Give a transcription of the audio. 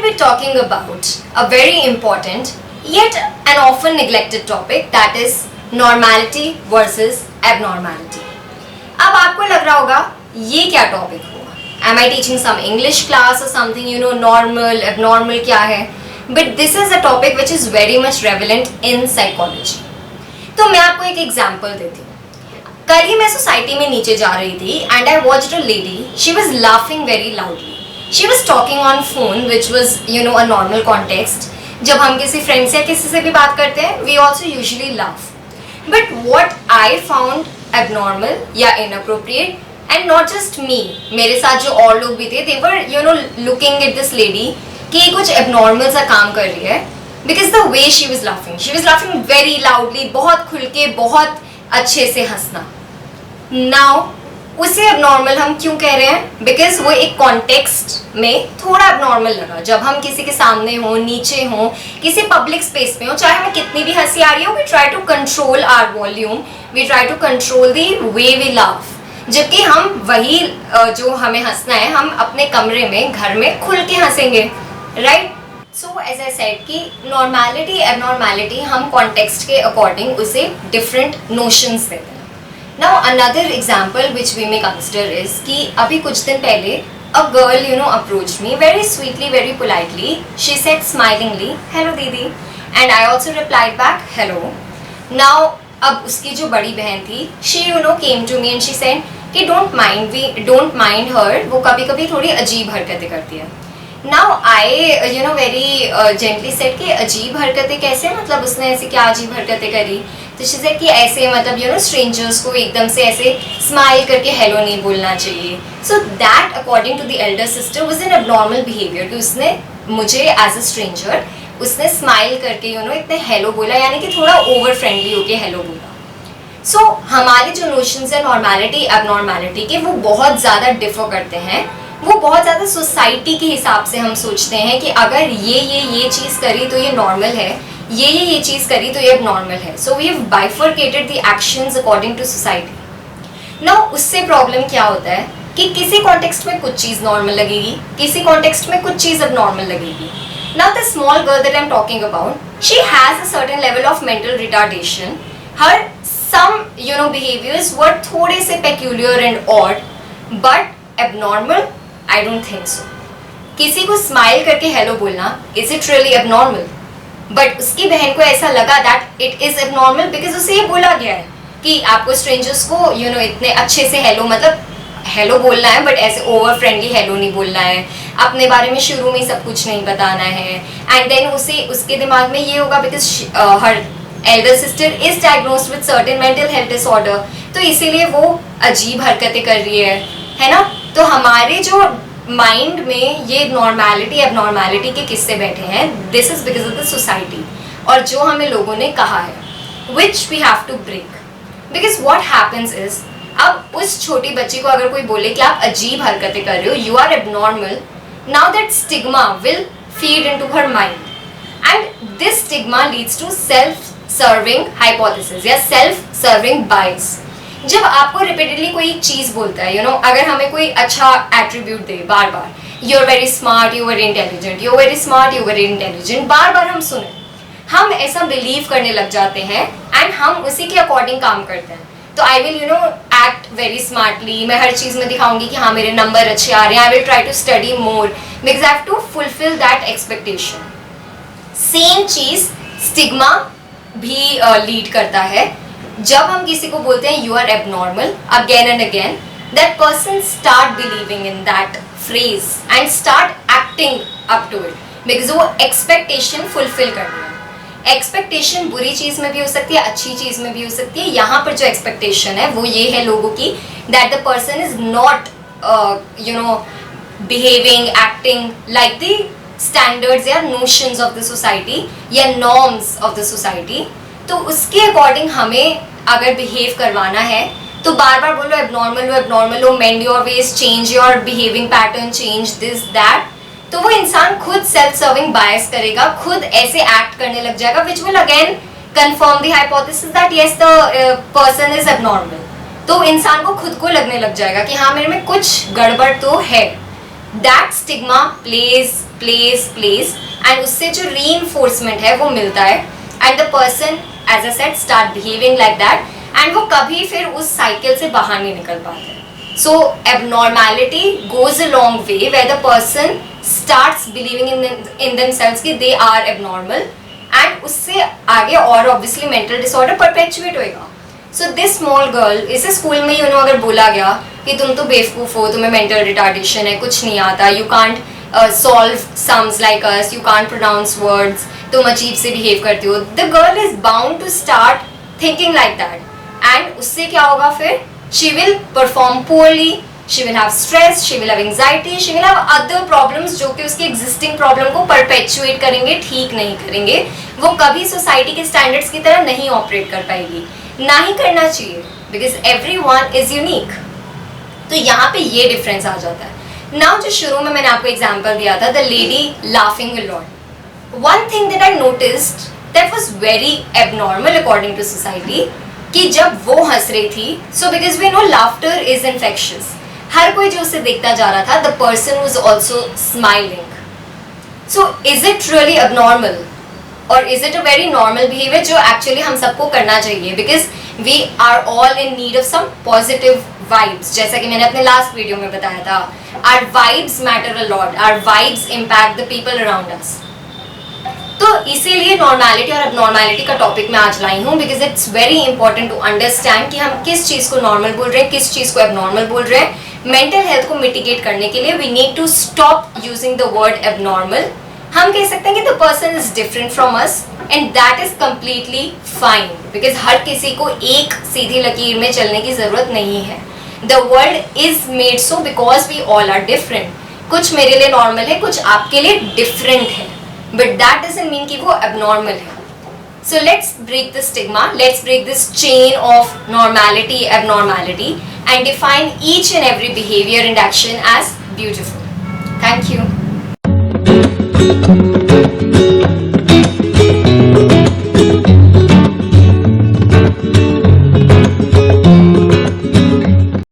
be talking about a very important yet an often neglected topic, that is normality versus abnormality. अब आपको लग रहा होगा ये क्या टॉपिक हुआ? Am I teaching some English class or something? You know, normal, abnormal क्या है? But this is a topic which is very much prevalent in psychology. तो मैं आपको एक एग्जाम्पल देती हूँ. कल ही मैं सोसाइटी में नीचे जा रही थी and I watched a lady. She was laughing very loudly. She was talking on phone, which was, you know, a normal context. जब हम किसी फ्रेंड से या किसी से भी बात करते हैं, we also usually laugh. But what I found abnormal या inappropriate, and not just me, मेरे साथ जो और लोग भी थे, they were, you know, looking at this lady कि ये कुछ abnormal सा काम कर रही है, because the way she was laughing very loudly, बहुत खुल के, बहुत अच्छे से हंसना. Now उसे abnormal हम क्यों कह रहे हैं? Because वो एक कॉन्टेक्स्ट में थोड़ा abnormal लगा. जब हम किसी के सामने हों, नीचे हों, किसी पब्लिक स्पेस में हो, चाहे हमें कितनी भी हंसी आ रही हो, we try to control our volume, we try to control the way we laugh. जबकि हम वही जो हमें हंसना है, हम अपने कमरे में, घर में खुल के हंसेंगे, right? So as I said कि normality, abnormality हम कॉन्टेक्स्ट के अकॉर्डिंग उसे different notions देते हैं. Now another example which we may consider is कि अभी कुछ दिन पहले a girl, you know, approached me very sweetly, very politely. She said smilingly, "Hello दीदी," and I also replied back, "Hello." Now अब उसकी जो बड़ी बहन थी, she, you know, came to me and she said कि don't mind her, वो कभी कभी थोड़ी अजीब हरकतें करती है. Now I, you know, very gently said कि अजीब हरकतें कैसे, मतलब उसने ऐसी क्या अजीब हरकतें करी? तो she said कि ऐसे, मतलब you know, strangers को एकदम से ऐसे smile करके hello नहीं बोलना चाहिए. So that according to the elder sister was an abnormal behavior कि उसने मुझे as a stranger उसने smile करके, you know, इतने hello बोला, यानी कि थोड़ा over friendly होके hello बोला. So हमारे जो notions है normality, abnormality के, वो बहुत ज़्यादा differ करते हैं. वो बहुत ज़्यादा सोसाइटी के हिसाब से हम सोचते हैं कि अगर ये चीज़ करी तो ये नॉर्मल है, ये चीज़ करी तो ये अब नॉर्मल है. So we have bifurcated the actions according to society. Now उससे प्रॉब्लम क्या होता है कि किसी कॉन्टेक्स्ट में कुछ चीज़ नॉर्मल लगेगी, किसी कॉन्टेक्स्ट में कुछ चीज़ अब नॉर्मल लगेगी. Now the small girl that I am talking about, she has a certain level of mental retardation. Her some, you know, behaviours were थोड़े से peculiar and odd, but abnormal I don't think so. किसी को smile करके hello बोलना, is it really abnormal? But उसकी बहन को ऐसा लगा that it is abnormal because उसे ये बोला गया है कि आपको स्ट्रेंजर्स को, you know, इतने अच्छे से हेलो, मतलब हेलो बोलना है, बट ऐसे ओवर फ्रेंडली हेलो नहीं बोलना है, अपने बारे में शुरू में ही सब कुछ नहीं बताना है. एंड देन उसके दिमाग में ये होगा because her Elder sister is diagnosed with certain mental health disorder, तो इसीलिए वो अजीब हरकतें कर रही है ना. तो हमारे जो माइंड में ये नॉर्मैलिटी एबनॉर्मैलिटी के किस्से बैठे हैं, this is because of the society, और जो हमें लोगों ने कहा है, which we have to break. Because what happens is, अब उस छोटी बच्ची को अगर कोई बोले कि आप अजीब हरकतें कर रहे हो, you are abnormal, now that stigma will feed into her mind, and this stigma leads to self serving hypothesis या सेल्फ सर्विंग बायस. जब आपको रिपीटेडली कोई चीज़ बोलता है, यू नो, अगर हमें कोई अच्छा एट्रीब्यूट दे बार बार, you are very smart, you are intelligent, you are very smart, you are intelligent, बार बार हम सुने, हम ऐसा बिलीव करने लग जाते हैं एंड हम उसी के अकॉर्डिंग काम करते हैं. तो I will, you know, act very smartly, मैं हर चीज़ में दिखाऊंगी कि हाँ मेरे नंबर अच्छे आ रहे हैं, I will try to study more because I have to fulfil that expectation. Same चीज़ स्टिग्मा भी लीड करता है. जब हम किसी को बोलते हैं you are abnormal again and again, that person start believing in that phrase and start acting up to it, because वो एक्सपेक्टेशन फुलफिल करना है. एक्सपेक्टेशन बुरी चीज़ में भी हो सकती है, अच्छी चीज़ में भी हो सकती है. यहाँ पर जो एक्सपेक्टेशन है वो ये है लोगों की, that the person is not, you know, behaving, acting like the standards या नोशंस ऑफ द सोसाइटी या नॉर्म्स ऑफ द सोसाइटी. तो उसके अकॉर्डिंग हमें अगर बिहेव करवाना है तो बार बार बोलो एबनॉर्मल हो, मेंड your ways, change your behaving pattern, change this that. तो वो इंसान खुद सेल्फ सर्विंग बायस करेगा, खुद ऐसे एक्ट करने लग जाएगा, which will again confirm the hypothesis that yes the person is abnormal. तो इंसान को खुद को लगने लग जाएगा कि हाँ मेरे में कुछ गड़बड़ तो है. दैट स्टिग्मा प्लेज एंड उससे जो रीइंफोर्समेंट है वो मिलता है and the person as a set start behaving like that and वो कभी फिर उस साइकिल से बाहर नहीं निकल पाते. So abnormality goes a long way where the person starts believing in themselves कि they are abnormal and उससे आगे और obviously mental disorder perpetuate होएगा. So this small girl इसे स्कूल में अगर बोला गया कि तुम तो बेवकूफ़ हो, तुम्हें mental retardation है, कुछ नहीं आता, you can't solve sums like us, you can't pronounce words, तुम अजीब से behave करती हो, the girl is bound to start thinking like that and उससे क्या होगा फिर? She will perform poorly, she will have stress, she will have anxiety, she will have other problems जो कि उसकी existing problem को perpetuate करेंगे, ठीक नहीं करेंगे. वो कभी society के standards की तरह नहीं operate कर पाएगी, ना ही करना चाहिए because everyone is unique. तो यहाँ पे ये difference आ जाता है. Now जो शुरू में मैंने आपको example दिया था, the lady laughing a lot. One thing that I noticed that was very abnormal according to society कि जब वो हंस रही थी, so because we know laughter is infectious, हर कोई जो उसे देखता जा रहा था, the person was also smiling. So is it really abnormal or is it a very normal behavior जो actually हम सबको करना चाहिए because we are all in need of some positive vibes. जैसा कि मैंने अपने last video में बताया था, our vibes matter a lot, our vibes impact the people around us. तो इसीलिए नॉर्मैलिटी और एबनॉर्मैलिटी का टॉपिक मैं आज लाई हूँ because it's very important to understand कि हम किस चीज़ को नॉर्मल बोल रहे हैं, किस चीज़ को एबनॉर्मल बोल रहे हैं. मेंटल हेल्थ को मिटिगेट करने के लिए we need to stop using the word abnormal. हम कह सकते हैं कि the person is different from us and that is completely fine because हर किसी को एक सीधी लकीर में चलने की ज़रूरत नहीं है. The world is made so because we all are different. कुछ मेरे लिए नॉर्मल है, कुछ आपके लिए डिफरेंट है, but that doesn't mean कि वो abnormal है. So let's break the stigma, let's break this chain of normality, abnormality and define each and every behavior and action as beautiful. Thank you.